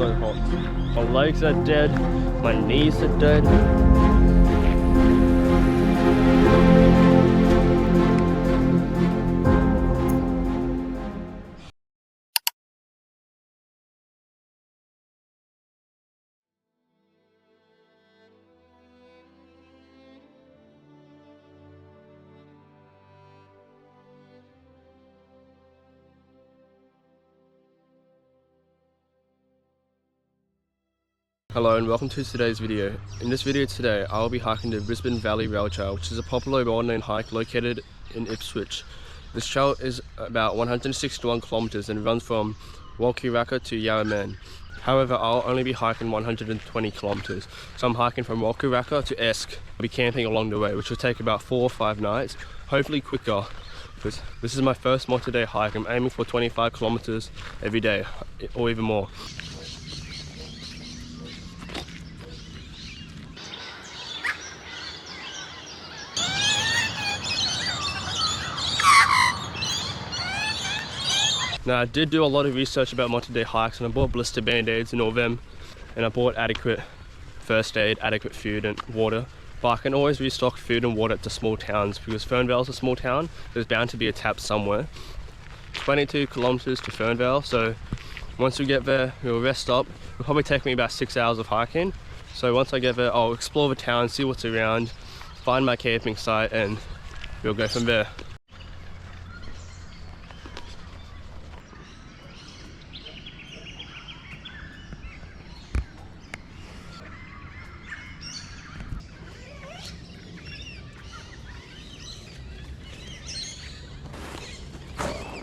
so hot. My legs are dead, my knees are dead. Hello and welcome to today's video. In this video today, I will be hiking the Brisbane Valley Rail Trail, which is a popular well-known hike located in Ipswich. This trail is about 161 kilometers and runs from Walkuraka to Yarraman. However, I'll only be hiking 120 kilometers. So I'm hiking from Walkuraka to Esk. I'll be camping along the way, which will take about 4 or 5 nights, hopefully quicker. Because this is my first multi-day hike. I'm aiming for 25 kilometers every day, or even more. Now, I did do a lot of research about multi-day hikes, and I bought blister band-aids and all of them, and I bought adequate first aid, adequate food and water. But I can always restock food and water to small towns, because Fernvale is a small town. There's bound to be a tap somewhere. 22 kilometers to Fernvale, so once we get there, we'll rest up. It'll probably take me about 6 hours of hiking. So once I get there, I'll explore the town, see what's around, find my camping site, and we'll go from there.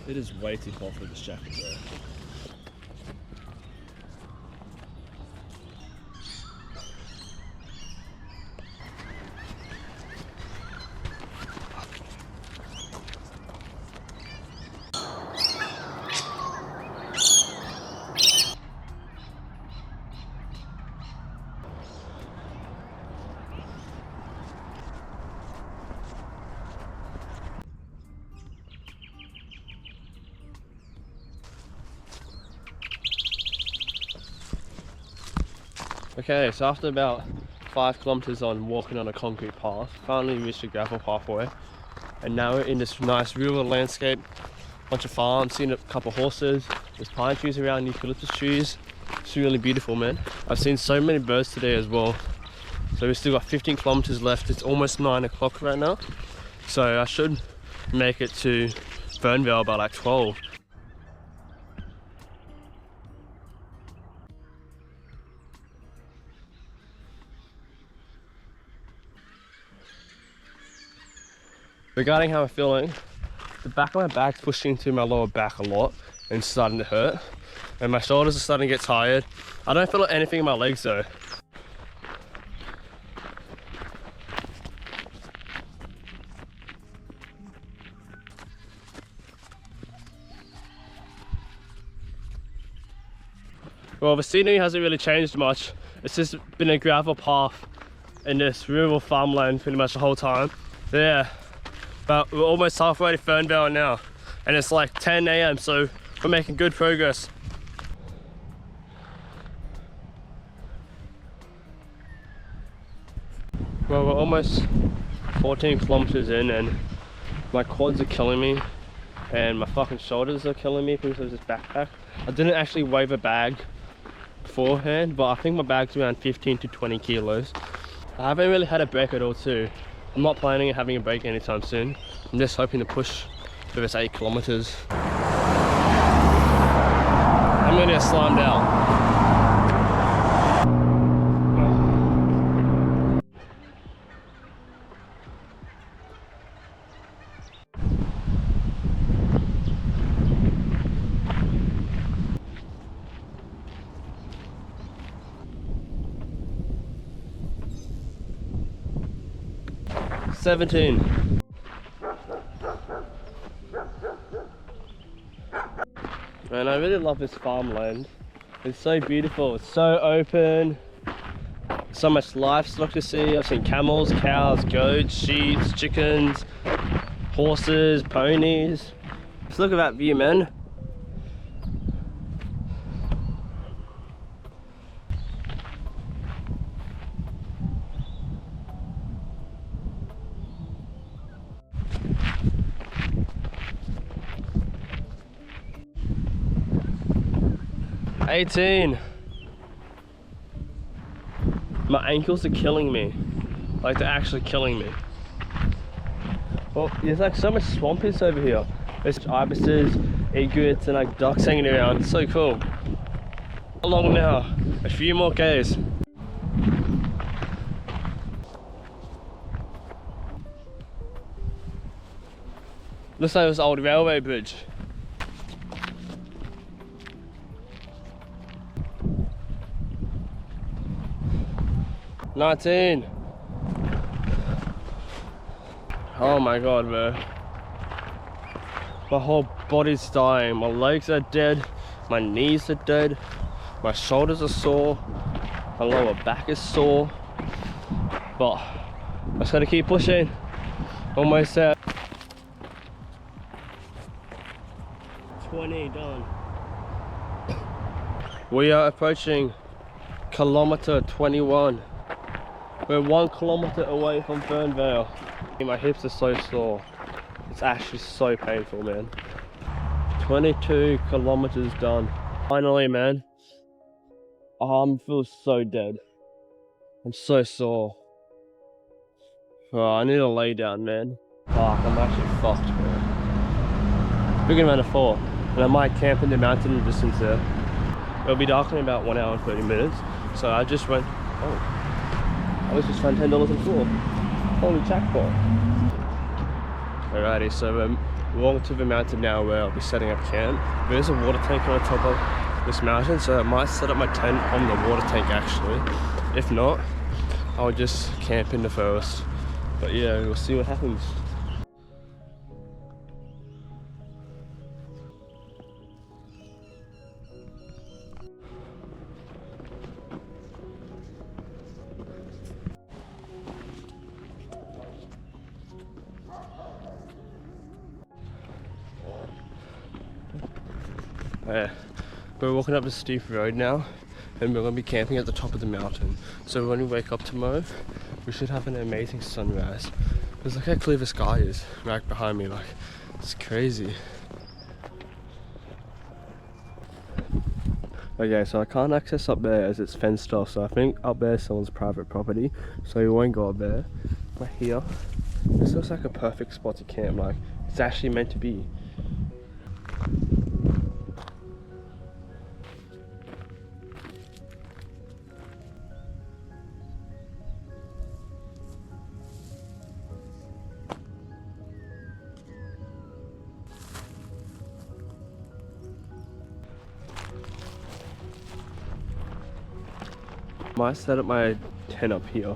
It is way too hot for this jacket though. Okay, so after about 5 kilometers on walking on a concrete path, finally reached a gravel pathway, and now we're in this nice rural landscape. Bunch of farms, seen a couple horses, there's pine trees around, eucalyptus trees. It's really beautiful, man. I've seen so many birds today as well. So we've still got 15 kilometers left. It's almost 9 o'clock right now, so I should make it to Fernvale by like 12. Regarding how I'm feeling, the back of my back's pushing into my lower back a lot and starting to hurt, and my shoulders are starting to get tired. I don't feel anything in my legs though. Well, the scenery hasn't really changed much. It's just been a gravel path in this rural farmland pretty much the whole time. Yeah. But we're almost halfway to Fernvale now, and it's like 10 AM, so we're making good progress. Well, we're almost 14 kilometers in, and my quads are killing me, and my fucking shoulders are killing me because of this backpack. I didn't actually weigh the bag beforehand, but I think my bag's around 15 to 20 kilos. I haven't really had a break at all too. I'm not planning on having a break anytime soon. I'm just hoping to push for this 8 kilometers. I'm gonna get slimed out. 17. And I really love this farmland. It's so beautiful, it's so open. So much livestock to see. I've seen camels, cows, goats, sheep, chickens, horses, ponies. Just look at that view, man. 18. My ankles are killing me. Like, they're actually killing me. Well, there's like so much swampies over here. There's ibises, egrets, and like ducks hanging around. It's so cool. How long now? A few more Ks. Looks like this old railway bridge. $19. Oh my god, bro. My whole body's dying. My legs are dead. My knees are dead. My shoulders are sore. My lower back is sore. But I just gotta keep pushing. Almost there. 20 done. We are approaching kilometer 21. We're 1 kilometer away from Fernvale. My hips are so sore. It's actually so painful, man. 22 kilometers done. Finally, man. Arm feels so dead. I'm so sore. Oh, I need to lay down, man. Fuck, I'm actually fucked, man. We're gonna run a 4, and I might camp in the mountain in the distance there. It'll be dark in about 1 hour and 30 minutes. So I just went, I was just found $10 in 4. Holy jackpot. Alrighty, so we're walking to the mountain now where I'll be setting up camp. There's a water tank on the top of this mountain, so I might set up my tent on the water tank actually. If not, I'll just camp in the forest. But yeah, we'll see what happens. Yeah, we're walking up a steep road now, and we're going to be camping at the top of the mountain. So when we wake up tomorrow, we should have an amazing sunrise. Because look how clear the sky is right behind me, like, it's crazy. Okay, so I can't access up there as it's fenced off, so I think up there is someone's private property, so we won't go up there. But here, this looks like a perfect spot to camp, like, it's actually meant to be. I might set up my tent up here.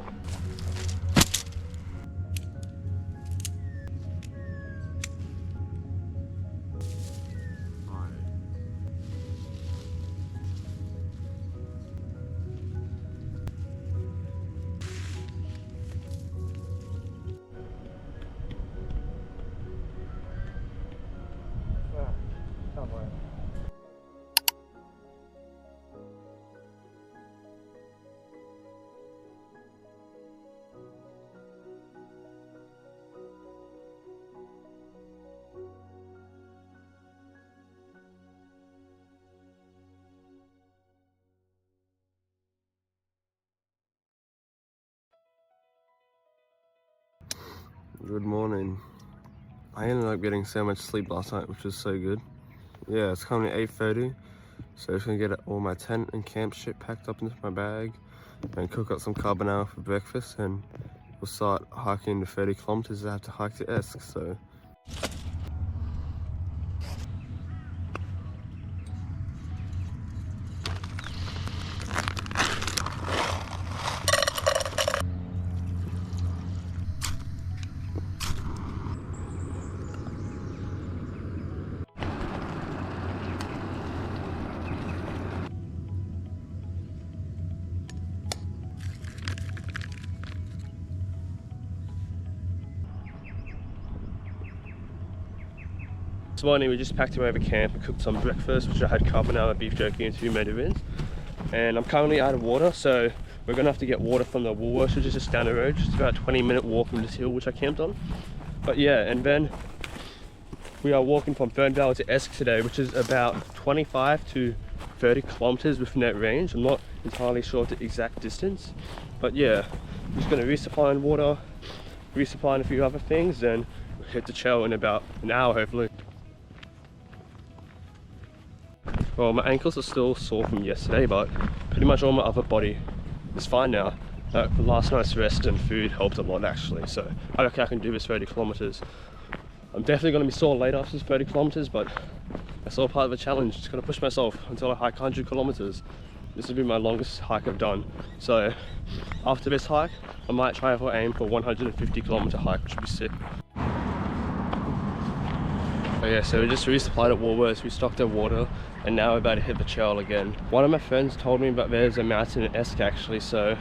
Good morning. I ended up getting so much sleep last night, which was so good. Yeah, it's currently 8:30, so I'm just gonna get all my tent and camp shit packed up into my bag and cook up some carbonara for breakfast, and we'll start hiking the 30 kilometers I have to hike to Esk, so. This morning we just packed away over camp and cooked some breakfast, which I had carbonara, beef jerky and 2 medivins. And I'm currently out of water, so we're gonna have to get water from the Woolworths, which is just down the road, just about a 20-minute walk from this hill which I camped on. But yeah, and then we are walking from Fernvale to Esk today, which is about 25 to 30 kilometers within that range. I'm not entirely sure of the exact distance, but yeah, I'm just going to resupply on water, resupply on a few other things, then hit the trail in about an hour hopefully. Well, my ankles are still sore from yesterday, but pretty much all my upper body is fine now. Last night's rest and food helped a lot actually, so I reckon I can do this 30 kilometers. I'm definitely going to be sore later after this 30 kilometers, but that's all part of the challenge. Just going to push myself until I hike 100 kilometers. This will be my longest hike I've done. So after this hike, I might try to aim for 150 kilometer hike, which would be sick. Oh yeah, so we just resupplied at Woolworths, we stocked our water, and now we're about to hit the trail again. One of my friends told me about there's a mountain in Esk actually, so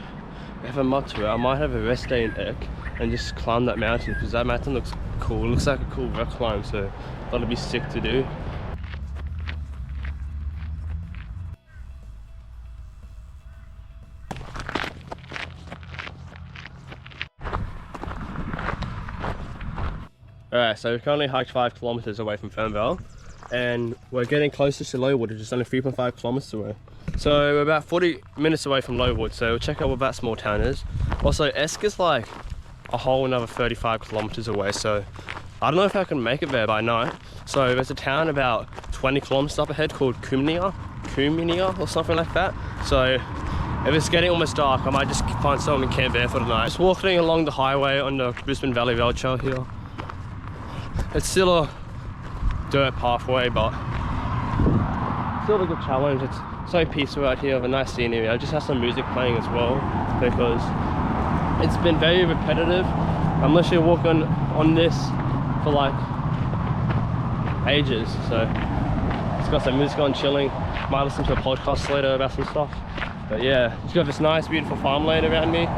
we have a mud tour. I might have a rest day in Esk and just climb that mountain, because that mountain looks cool. It looks like a cool rock climb, so that'll be sick to do. Alright, so we've currently hiked 5 kilometers away from Fernvale, and we're getting closer to Lowood, which is only 3.5 kilometers away. So we're about 40 minutes away from Lowood, so we'll check out what that small town is. Also, Esk is like a whole another 35 kilometers away, so I don't know if I can make it there by night. So there's a town about 20 kilometers up ahead called Kumenia or something like that. So if it's getting almost dark, I might just find someone and camp there for the night. Just walking along the highway on the Brisbane Valley Rail Trail here. It's still a dirt pathway, but still a good challenge. It's so peaceful out here, with a nice scenery. I just have some music playing as well, because it's been very repetitive. I'm literally walking on this for like ages, so it's got some music on, chilling. Might listen to a podcast later about some stuff, but yeah, it's got this nice beautiful farmland around me.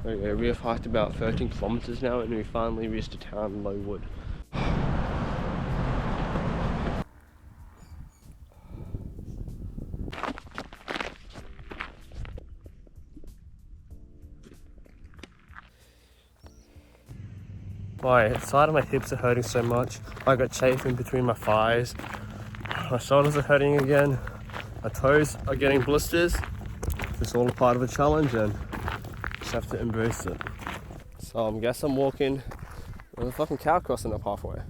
Okay, we have hiked about 13 kilometers now, and we finally reached a town, Lowood. My side of my hips are hurting so much. I got chafing between my thighs. My shoulders are hurting again. My toes are getting blisters. It's all a part of the challenge, and just have to embrace it. So I guess I'm walking with a fucking cow crossing up halfway.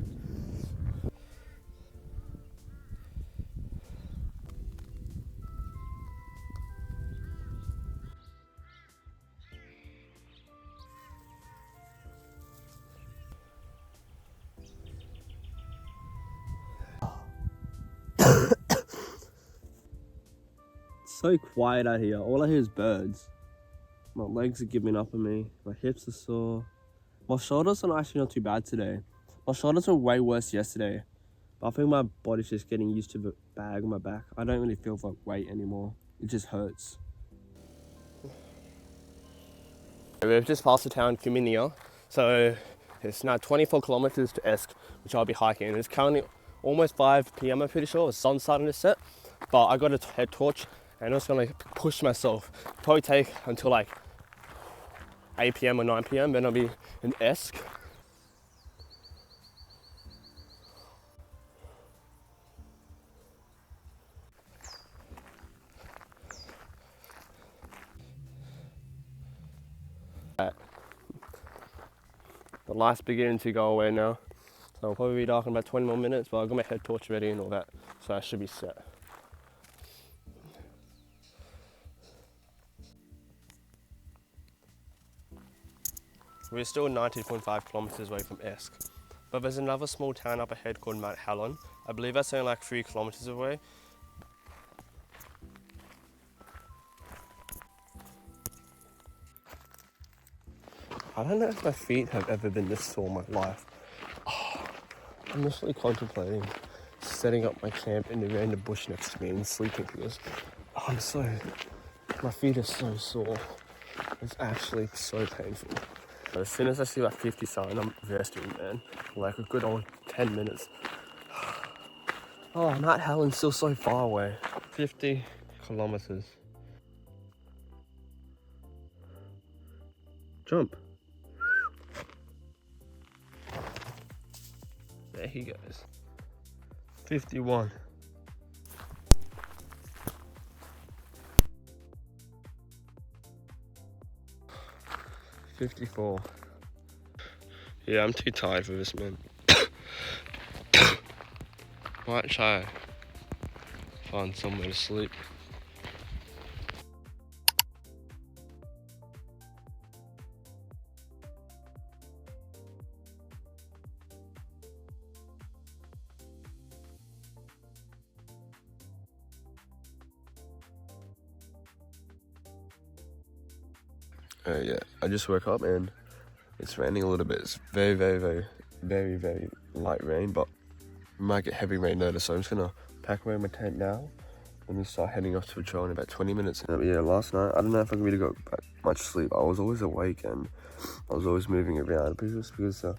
It's so quiet out here. All I hear is birds. My legs are giving up on me. My hips are sore. My shoulders are actually not too bad today. My shoulders were way worse yesterday. But I think my body's just getting used to the bag on my back. I don't really feel like weight anymore. It just hurts. We've just passed the town Kumenia. So it's now 24 kilometers to Esk, which I'll be hiking. It's currently almost 5 PM, I'm pretty sure. The sun's starting to set. But I got a head torch, and I'm just gonna push myself. Probably take until like 8 PM or 9 PM, then I'll be in Esk. The light's beginning to go away now, so I'll probably be dark in about 20 more minutes, but I've got my head torch ready and all that, so I should be set. We're still 19.5 kilometers away from Esk, but there's another small town up ahead called Mount Hallon. I believe that's only like 3 kilometers away. I don't know if my feet have ever been this sore in my life. I'm literally contemplating setting up my camp in the random bush next to me and sleeping because my feet are so sore. It's actually so painful. As soon as I see that 50 sign, I'm resting, man. Like a good old 10 minutes. Oh, Mount Helen's still so far away. 50 kilometers. Jump. There he goes. 51. $54. Yeah, I'm too tired for this, man. Might try find somewhere to sleep. Yeah, I just woke up and it's raining a little bit. It's very light rain, but we might get heavy rain later, so I'm just gonna pack away my tent now and we start heading off to the trail in about 20 minutes. Yeah, last night, I don't know if I really got much sleep. I was always awake and I was always moving around because the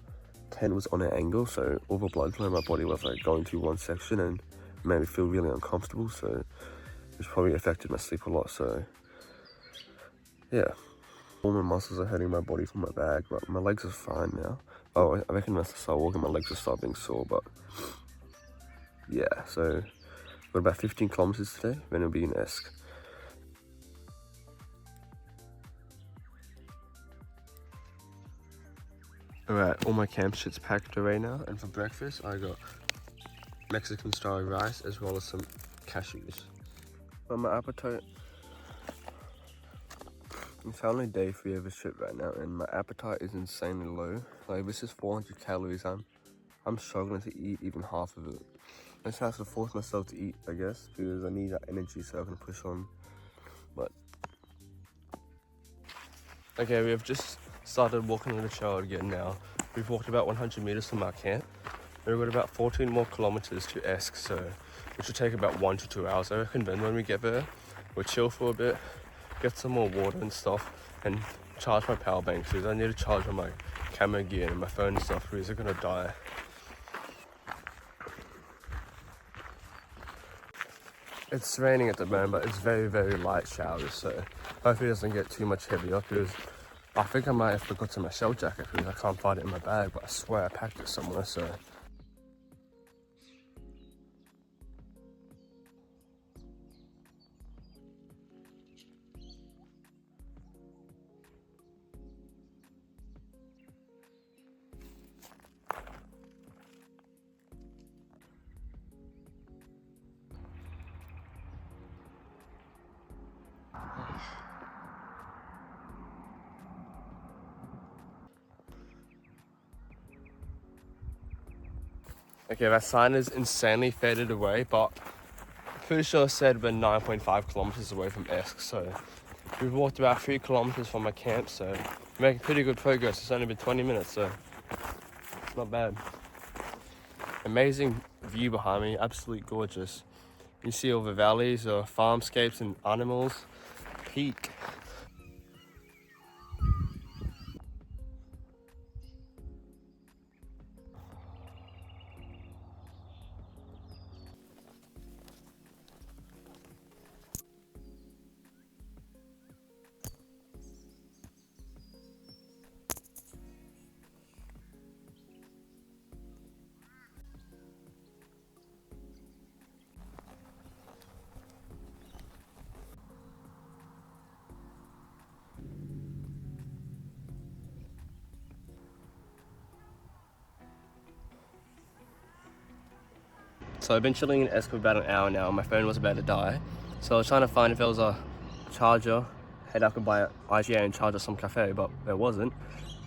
tent was on an angle, so all the blood flow in my body was like going through one section and made me feel really uncomfortable, so it's probably affected my sleep a lot. So yeah, all my muscles are hurting my body from my back, but my legs are fine now. Oh, I reckon once I start walking, my legs will start being sore, but yeah, so got about 15 kilometers today, then it'll be in Esk. Alright, all my camp shit's packed away now, and for breakfast I got Mexican style rice as well as some cashews. But my appetite, it's only day 3 of the trip right now, and my appetite is insanely low. Like, this is 400 calories. I'm struggling to eat even half of it. I just have to force myself to eat, I guess, because I need that energy so I can push on. But okay, we have just started walking on the trail again now. We've walked about 100 meters from our camp. We've got about 14 more kilometers to Esk, so which will take about 1 to 2 hours, I reckon. Then when we get there, we'll chill for a bit, get some more water and stuff, and charge my power bank because I need to charge on my camera gear and my phone and stuff because they're gonna die. It's raining at the moment, but it's very light showers, so hopefully it doesn't get too much heavier because I think I might have forgotten my shell jacket because I can't find it in my bag, but I swear I packed it somewhere, so. Okay, that sign is insanely faded away, but I'm pretty sure it said we're 9.5 kilometers away from Esk, so we've walked about 3 kilometers from my camp, so we're making pretty good progress. It's only been 20 minutes, so it's not bad. Amazing view behind me, absolutely gorgeous. You see all the valleys, farmscapes and animals. Peak. So I've been chilling in Esk for about an hour now. My phone was about to die. So I was trying to find if there was a charger, head up and buy an IGA and charge at some cafe, but there wasn't.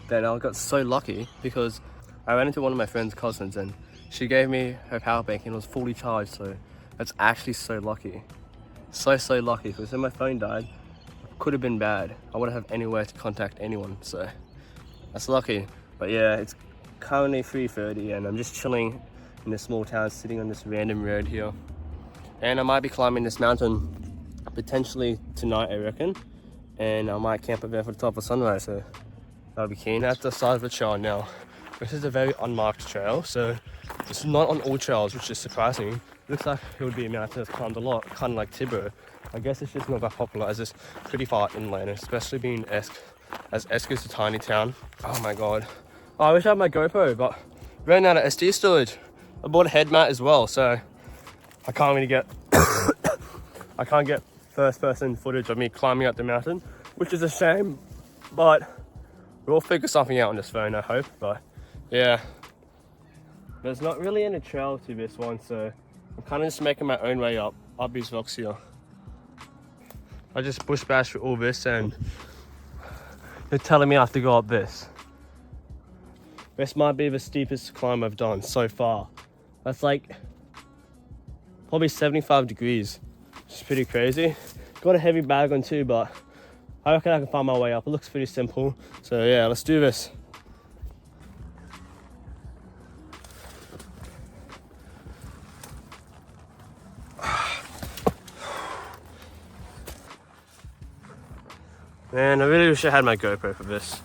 Then I got so lucky because I ran into one of my friend's cousins and she gave me her power bank and it was fully charged, so that's actually so lucky. So lucky, because when my phone died, it could have been bad. I wouldn't have anywhere to contact anyone, so That's lucky. But yeah, it's currently 3:30 and I'm just chilling in this small town, sitting on this random road here. And I might be climbing this mountain potentially tonight, I reckon. And I might camp up there for the top of sunrise, so I'll be keen. At the side of the trail now. This is a very unmarked trail, so it's not on all trails, which is surprising. Looks like it would be a mountain that's climbed a lot, kind of like Tibbo. I guess it's just not that popular as it's pretty far inland, especially being Esk, as Esk is a tiny town. Oh my god. Oh, I wish I had my GoPro, but ran out of SD storage. I bought a head mat as well, so I can't really get I can't get first person footage of me climbing up the mountain, which is a shame, but we'll figure something out on this phone, I hope. But yeah, there's not really any trail to this one, so I'm kind of just making my own way up these rocks here. I just bush bashed through all this and they're telling me I have to go up this. This might be the steepest climb I've done so far. That's like probably 75 degrees, which is pretty crazy. Got a heavy bag on too, but I reckon I can find my way up. It looks pretty simple. So yeah, let's do this. Man, I really wish I had my GoPro for this.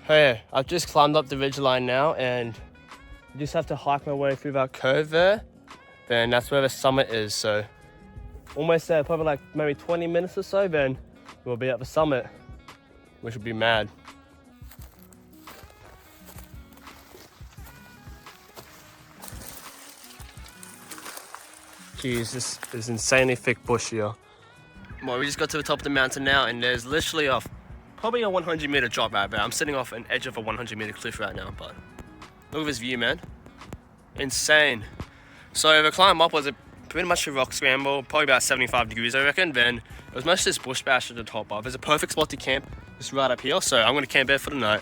Hey, I've just climbed up the ridgeline now and I just have to hike my way through that curve there. Then that's where the summit is, so almost there, probably like maybe 20 minutes or so, then we'll be at the summit, which would be mad. Jeez, this is insanely thick bush here. Well, we just got to the top of the mountain now and there's literally probably a 100-meter drop right there. I'm sitting off an edge of a 100-meter cliff right now, but look at this view, man. Insane. So the climb up was pretty much a rock scramble, probably about 75 degrees, I reckon. Then it was mostly just bush bash at the top of. There's a perfect spot to camp just right up here, so I'm going to camp there for the night.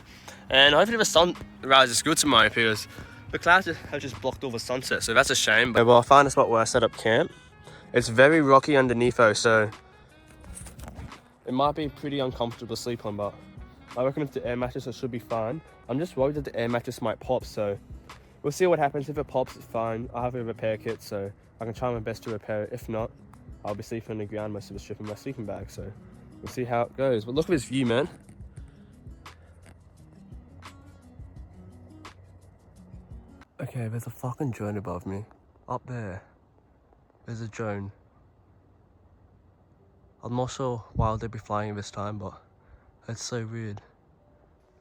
And hopefully the sun rises good tomorrow because the clouds have just blocked all the sunset, so that's a shame. But well, I found a spot where I set up camp. It's very rocky underneath though, so it might be pretty uncomfortable to sleep on, but I reckon if the air mattress, it should be fine. I'm just worried that the air mattress might pop, so we'll see what happens. If it pops, it's fine. I have a repair kit, so I can try my best to repair it. If not, I'll be sleeping on the ground most of the trip in my sleeping bag, so we'll see how it goes. But look at this view, man. Okay, there's a fucking drone above me. Up there. There's a drone. I'm not sure why they'd be flying this time, but that's so weird.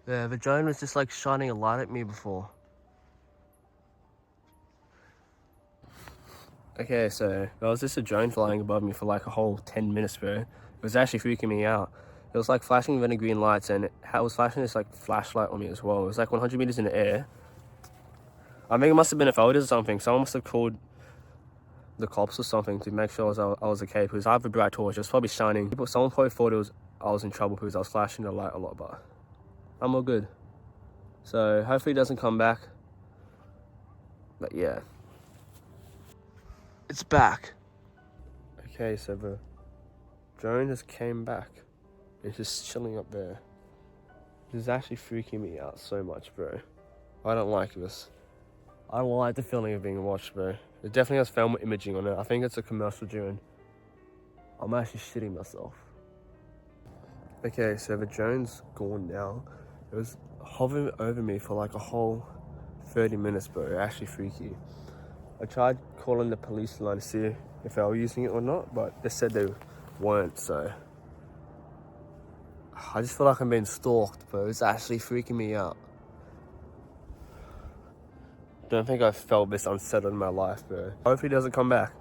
Yeah, the drone was just like shining a light at me before. Okay, so there was just a drone flying above me for like a whole 10 minutes, bro. It was actually freaking me out. It was like flashing red and green lights, and it was flashing this like flashlight on me as well. It was like 100 meters in the air. I think it must have been a photos or something. Someone must have called the cops or something to make sure I was okay, because I have a bright torch. It was probably shining. Someone probably thought I was in trouble because I was flashing the light a lot, but I'm all good. So hopefully it doesn't come back. But yeah. It's back. Okay, so the drone just came back. It's just chilling up there. This is actually freaking me out so much, bro. I don't like this. I don't like the feeling of being watched, bro. It definitely has thermal imaging on it. I think it's a commercial drone. I'm actually shitting myself. Okay, so the drone's gone now. It was hovering over me for like a whole 30 minutes, bro. Actually freaky. I tried calling the police line to see if they were using it or not, but they said they weren't, so I just feel like I'm being stalked, bro. It's actually freaking me out. Don't think I've felt this unsettled in my life, bro. Hopefully it doesn't come back.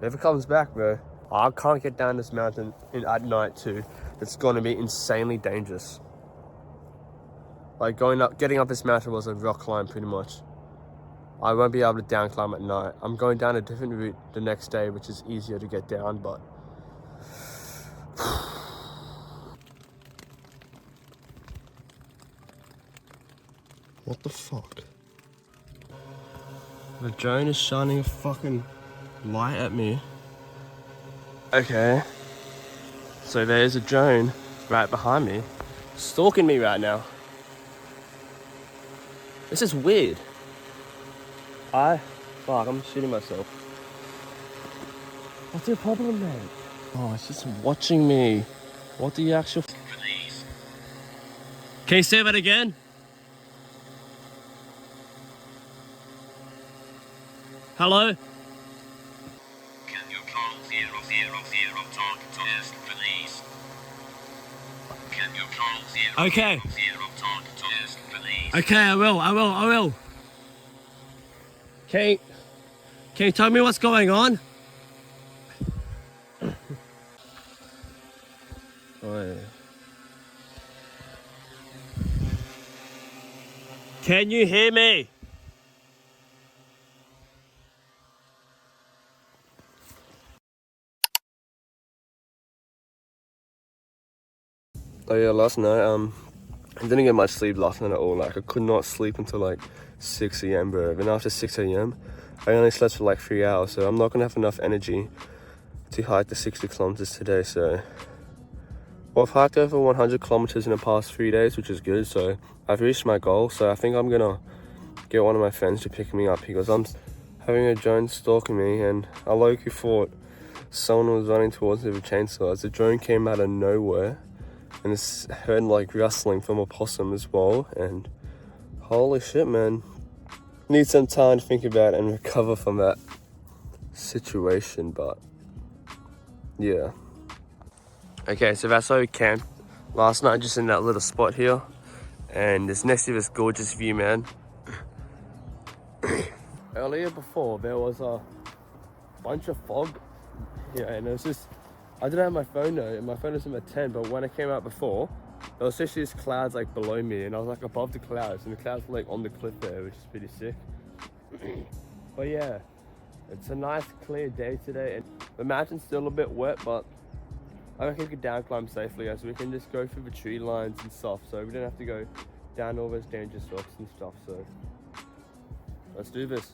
If it comes back, bro, I can't get down this mountain at night too. It's going to be insanely dangerous. Like getting up this mountain was a rock climb pretty much. I won't be able to down climb at night. I'm going down a different route the next day, which is easier to get down, but what the fuck? The drone is shining a fucking light at me. Okay. So there's a drone right behind me, stalking me right now. This is weird. Fuck, I'm shooting myself. What's your problem, man? Oh, it's just watching me. What the actual... Can you say that again? Hello? Can you call 000 talk to this, please? Can you call 000 Okay. talk to this, please? Okay, I will. Can you tell me what's going on? Oh, yeah. Can you hear me? Oh yeah, last night, I didn't get much sleep last night at all. Like, I could not sleep until like 6 a.m, bro. And after 6 a.m, I only slept for like 3 hours, so I'm not gonna have enough energy to hike the 60 kilometers today, so... Well, I've hiked over 100 kilometers in the past 3 days, which is good, so I've reached my goal, so I think I'm gonna get one of my friends to pick me up because I'm having a drone stalking me, and I low-key thought someone was running towards me with a chainsaw as the drone came out of nowhere, and it's heard like rustling from a possum as well, and holy shit, man. Need some time to think about it and recover from that situation, but yeah. Okay, so that's how we camped last night, just in that little spot here, and it's next to this gorgeous view, man. Earlier before, there was a bunch of fog here, and it was just, I didn't have my phone though, and my phone was in my tent, but when I came out before, there was just these clouds like below me, and I was like above the clouds, and the clouds were like on the cliff there, which is pretty sick. But yeah, it's a nice clear day today, and the mountain's still a bit wet, but I reckon we could down climb safely, as we can just go through the tree lines and stuff, so we don't have to go down all those dangerous rocks and stuff, so let's do this.